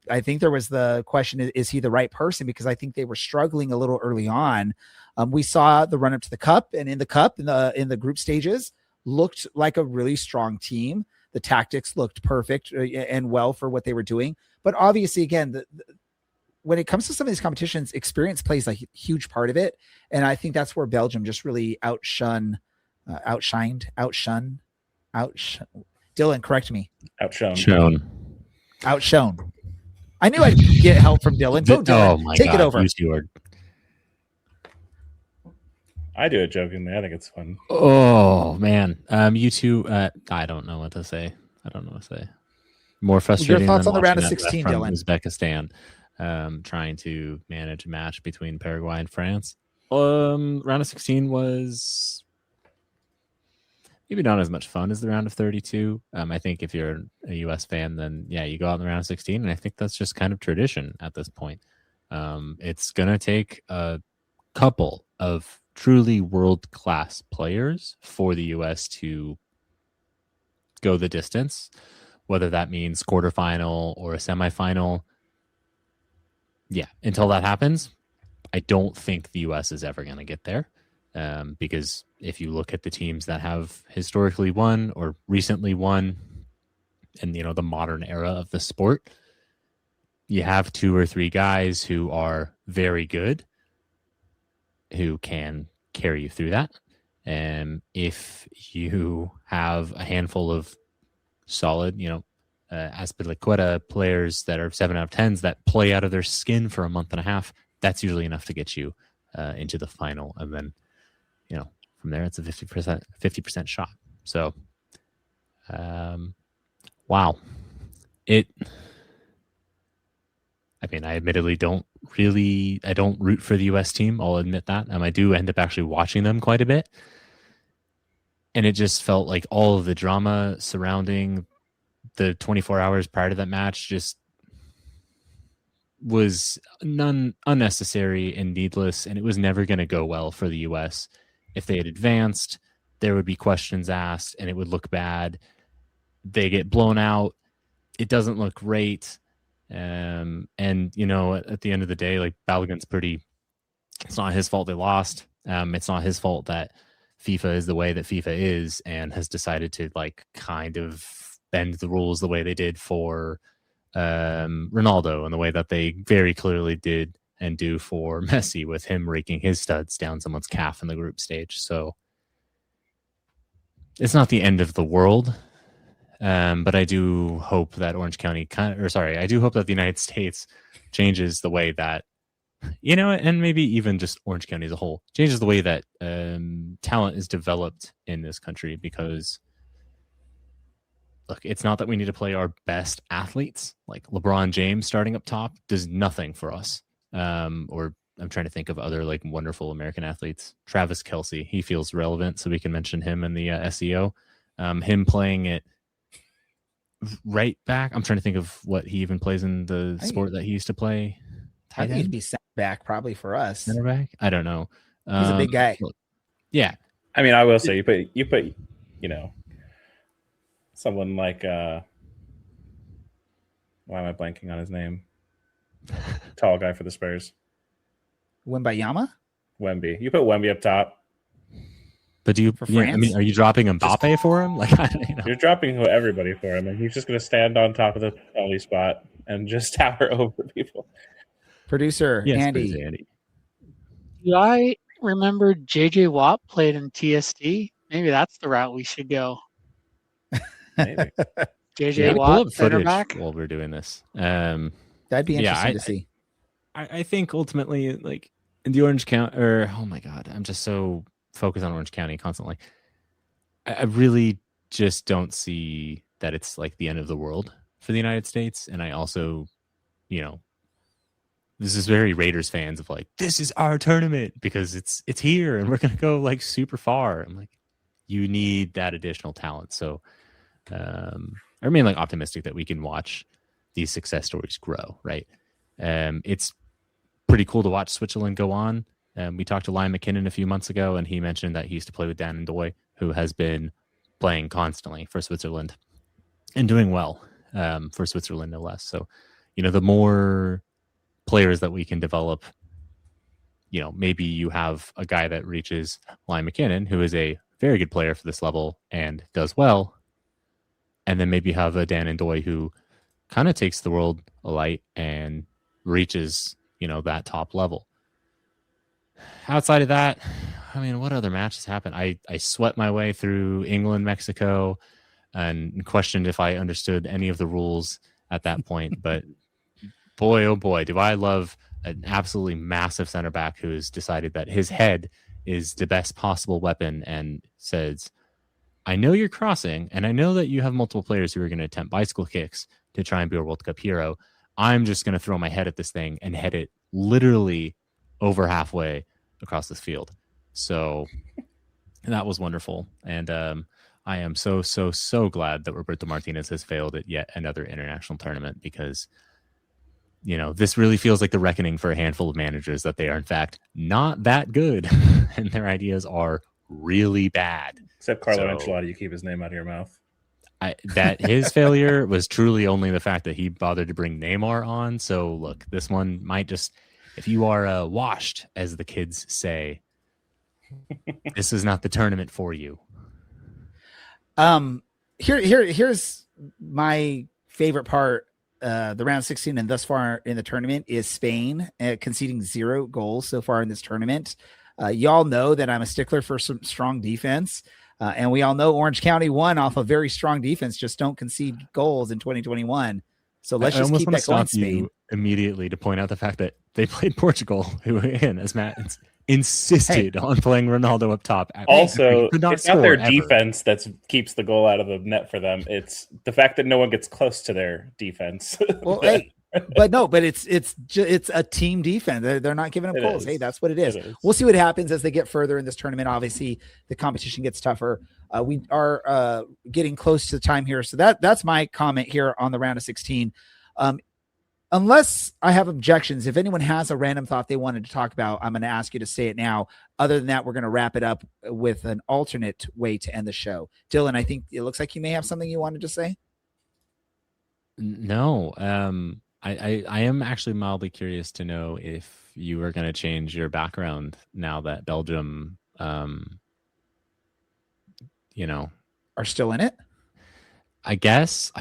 I think there was the question, is he the right person? Because I think they were struggling a little early on. We saw the run up to the cup, and in the cup, in the group stages, looked like a really strong team. The tactics looked perfect and well for what they were doing. But obviously, again, when it comes to some of these competitions, experience plays a huge part of it. And I think that's where Belgium just really outshined. Dylan, correct me. Outshone. I knew I'd get help from Dylan. Go, Dylan. Oh my Take God, it over. use your... I do it jokingly. I think it's fun. Oh man, you two. I don't know what to say. More frustrating. Your thoughts than on the round of watching that 16, from Dylan? Uzbekistan, trying to manage a match between Paraguay and France. Round of 16 was maybe not as much fun as the round of 32. I think if you're a US fan, then yeah, you go out in the round of 16, and I think that's just kind of tradition at this point. It's gonna take a couple of truly world-class players for the US to go the distance, whether that means quarterfinal or a semifinal. Yeah, until that happens, I don't think the US is ever going to get there. Because if you look at the teams that have historically won or recently won in the modern era of the sport, you have 2 or 3 guys who are very good, who can carry you through that. And if you have a handful of solid, Azpilicueta players that are 7 out of 10s that play out of their skin for a month and a half, that's usually enough to get you into the final. And then, from there, it's a 50% shot. So, wow. I admittedly don't root for the U.S. team. I'll admit that. I do end up actually watching them quite a bit. And it just felt like all of the drama surrounding the 24 hours prior to that match just was unnecessary and needless. And it was never going to go well for the U.S. If they had advanced, there would be questions asked and it would look bad. They get blown out. It doesn't look great. And at the end of the day, like, Balogun's it's not his fault they lost. It's not his fault that FIFA is the way that FIFA is and has decided to kind of bend the rules the way they did for Ronaldo and the way that they very clearly did and do for Messi, with him raking his studs down someone's calf in the group stage. So it's not the end of the world. But I do hope that Orange County I do hope that the United States changes the way that, and maybe even just Orange County as a whole changes the way that talent is developed in this country. Because look, it's not that we need to play our best athletes. Like LeBron James starting up top does nothing for us. Or I'm trying to think of other wonderful American athletes. Travis Kelce, he feels relevant, so we can mention him in the SEO. Him playing it right back. I'm trying to think of what he even plays in the sport that he used to play. I think he'd be center back probably for us. Center back? I don't know. He's a big guy. Yeah. I will say you put someone like why am I blanking on his name? Tall guy for the Spurs. Wembayama? Wemby. You put Wemby up top. But do you? For Yeah, I France? mean, are you dropping Mbappe for him? Like, You're dropping everybody for him, and he's just going to stand on top of the penalty spot and just tower over people. Producer yes, Andy. please, Andy. Do I remember JJ Watt played in TSD? Maybe that's the route we should go. Maybe. JJ Yeah, pull Watt, up center footage back. while we're doing this. That'd be Yeah, interesting to see. I think ultimately, like in the Orange County, or oh my god, I'm just so focused on Orange County constantly. I really just don't see that it's like the end of the world for the United States, and I also, you know, this is very Raiders fans of like, this is our tournament because it's here and we're gonna go like super far. I'm like, you need that additional talent. So I remain like optimistic that we can watch these success stories grow, right? It's pretty cool to watch Switzerland go on. We talked to Liam McKinnon a few months ago, and he mentioned that he used to play with Dan and Doy, who has been playing constantly for Switzerland and doing well for Switzerland, no less. So, you know, the more players that we can develop, you know, maybe you have a guy that reaches Liam McKinnon, who is a very good player for this level and does well. And then maybe you have a Dan and Doy who kind of takes the world alight and reaches, you know, that top level. Outside of that, I mean, what other matches happened? I sweat my way through England, Mexico, and questioned if I understood any of the rules at that point. But boy, oh boy, do I love an absolutely massive center back who's decided that his head is the best possible weapon and says, I know you're crossing, and I know that you have multiple players who are going to attempt bicycle kicks to try and be a World Cup hero. I'm just going to throw my head at this thing and head it literally over halfway across this field. So that was wonderful. And I am so glad that Roberto Martinez has failed at yet another international tournament, because, you know, this really feels like the reckoning for a handful of managers that they are, in fact, not that good and their ideas are really bad. Except Carlo Ancelotti, you keep his name out of your mouth. That his failure was truly only the fact that he bothered to bring Neymar on. So look, this one might just, if you are washed, as the kids say, this is not the tournament for you. Here's my favorite part. The round 16 and thus far in the tournament is Spain conceding 0 goals so far in this tournament. Y'all know that I'm a stickler for some strong defense. And we all know Orange County won off a very strong defense. Just don't concede goals in 2021. So let's just keep that going, Spain. Immediately to point out the fact that they played Portugal, who, again, as Matt insisted on playing Ronaldo up top. Also, it's not their defense that keeps the goal out of the net for them. It's the fact that no one gets close to their defense. Well, but it's a team defense. They're not giving up goals. Hey, that's what it is. We'll see what happens as they get further in this tournament. Obviously, the competition gets tougher. We are getting close to the time here, so that's my comment here on the round of 16. Unless I have objections, if anyone has a random thought they wanted to talk about, I'm going to ask you to say it now. Other than that, we're going to wrap it up with an alternate way to end the show. Dylan, I think it looks like you may have something you wanted to say. No, I am actually mildly curious to know if you are going to change your background now that Belgium, you know, are still in it. I guess.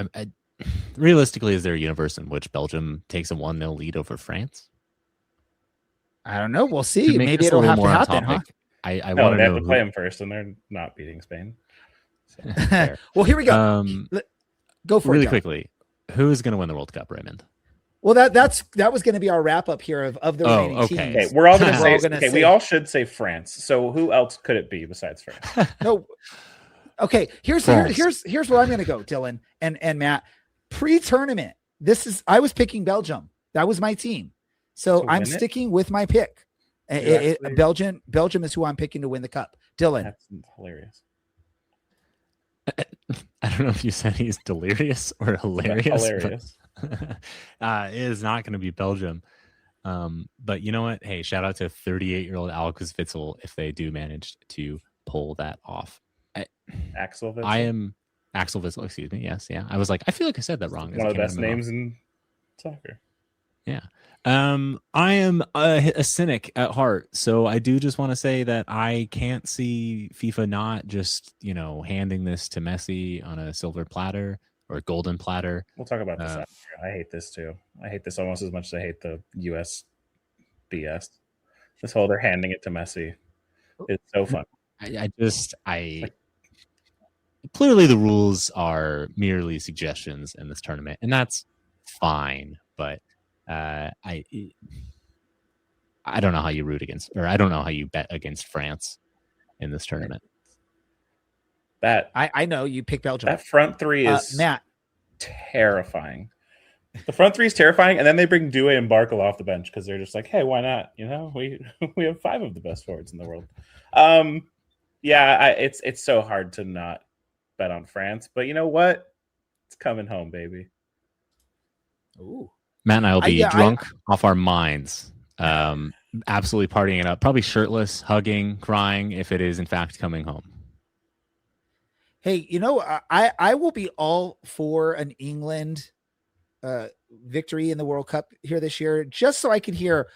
Realistically, is there a universe in which Belgium takes a 1-0 lead over France? I don't know. We'll see. Maybe it'll have to happen, huh? I want to know. They have to play them first, and they're not beating Spain. So. Well, here we go. Go for really it, quickly. Who is going to win the World Cup, Raymond? Well, that was going to be our wrap up here of the remaining teams. Okay, we're all going to say. Okay, we all should say France. So who else could it be besides France? No. Okay, here's where I'm going to go, Dylan and Matt. Pre-tournament, I was picking Belgium. That was my team. So I'm sticking with my pick. Belgium is who I'm picking to win the cup. Dylan. That's hilarious. I don't know if you said he's delirious or hilarious. Hilarious. It is not going to be Belgium. But you know what? Hey, shout out to 38-year-old Alex Witzel if they do manage to pull that off. Axel Witzel? I am Axel Witzel, excuse me. Yes, yeah. I was like, I feel like I said that wrong. One of the best names in soccer. Yeah. I am a cynic at heart, so I do just want to say that I can't see FIFA not just, handing this to Messi on a silver platter or golden platter. We'll talk about this Uh, after. I hate this too. I hate this almost as much as I hate the US BS. This whole they're handing it to Messi. It's so fun. I clearly the rules are merely suggestions in this tournament, and that's fine. But I don't know how you root against, or I don't know how you bet against France in this tournament. I know you picked Belgium. That front three is Matt terrifying. The front three is terrifying, and then they bring Doué and Barkel off the bench because they're just like, hey, why not? We have 5 of the best forwards in the world. It's so hard to not bet on France, but you know what? It's coming home, baby. Ooh. Matt and I will be drunk off our minds, absolutely partying it up, probably shirtless, hugging, crying if it is in fact coming home. Hey, I will be all for an England victory in the World Cup here this year, just so I could hear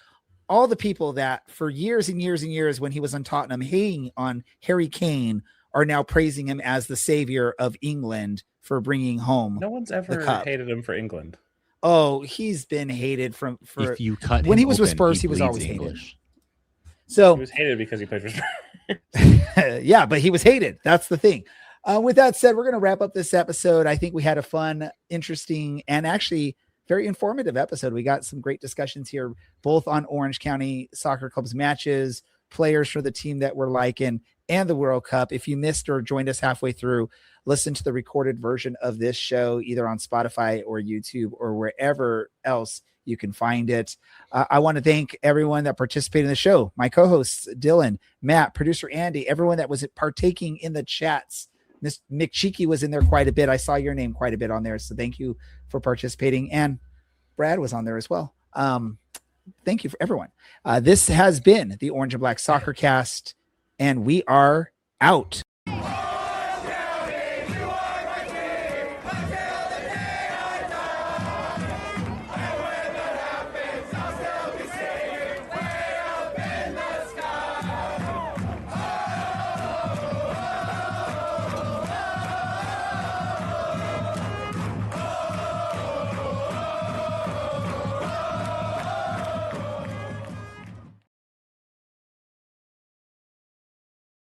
all the people that for years and years and years when he was on Tottenham hating on Harry Kane are now praising him as the savior of England for bringing home. No one's ever hated him for England. Oh, he's been hated for if you cut when him he was open, with Spurs, he was always English. Hated. So he was hated because he played for Spurs. Yeah, but he was hated. That's the thing. With that said, we're going to wrap up this episode. I think we had a fun, interesting, and actually very informative episode. We got some great discussions here, both on Orange County Soccer Club's matches, players for the team that we're liking, and the World Cup. If you missed or joined us halfway through, listen to the recorded version of this show, either on Spotify or YouTube or wherever else you can find it. I want to thank everyone that participated in the show, my co-hosts, Dylan, Matt, producer Andy, everyone that was partaking in the chats. Miss McCheeky was in there quite a bit. I saw your name quite a bit on there. So thank you for participating. And Brad was on there as well. Thank you for everyone. This has been the Orange and Black Soccer Cast, and we are out.